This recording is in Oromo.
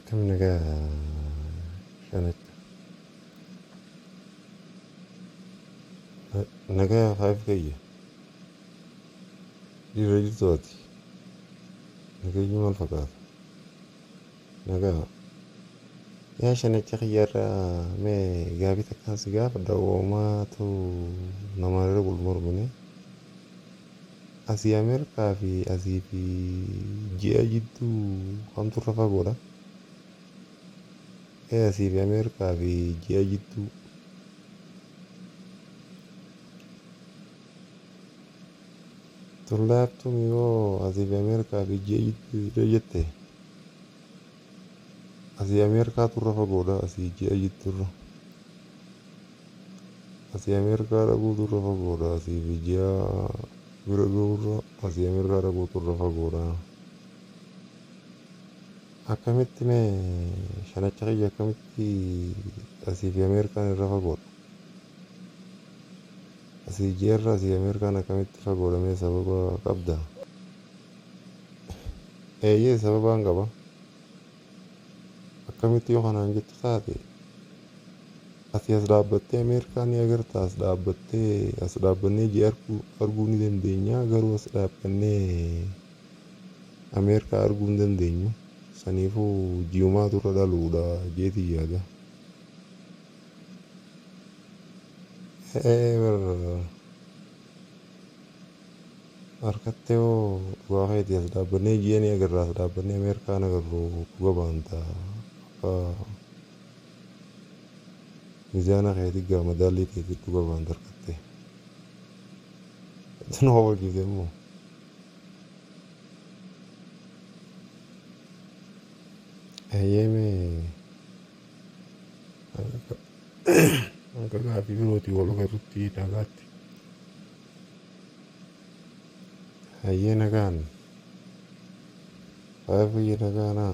Akkam nagaa shanacha. Nagaa faayif kayya. Dhiirra jirtooti. Nagayyu maal fakkaata? Nagaa. Yaa shanacha kiyyarraa mee gaabii takkaan si gaafadha uumaatu namarra gulmormine. Asii Ameerikaa fi asii fi ji'a jidduu kamtu irra fagoodha? Asii fi Ameerikaa fi ji'a jidduu tullaattuun yoo asii fi Ameerikaa fi ji'a jidduu jette asii Ameerikaatu irra fagoodha asii ji'a jidduurra. Asii Ameerikaa dhaguutu irra fagoodha asii fi ji'a bira ga'urra asii Ameerikaa dhaguutu irra fagoodha. Akkamitti mee shanacha kiyya akkamitti asii fi Ameerikaan irra fagoodha? Asii ji'arra asii Ameerikaan akkamitti fagoodha mee sababa qabda? Eeyyee sababaan qaba. Akkamitti yoo kanaan jettu taate ati as dhaabbattee Ameerikaa ni agarta as dhaabbannee ji'a arguu ni dandeenya garuu as dhaabbannee Ameerikaa arguu hin dandeenyu. Saniifuu ji'umaatu irra dhaluudha jeetii yaada. Harkattee hoo dhugaa keetii as dhaabbannee ji'a ni agarra as dhaabbannee Ameerikaa ni agarru dhuga baanta. Mizaana keetii gaa madaallii keetii dhuga baanta harkattee. Tun hoo walqiite immoo. Eeyyee akka gaaffii birootii wal agarrutti nagaatti. Hayyee nagaan faaya fayya nagaanaa.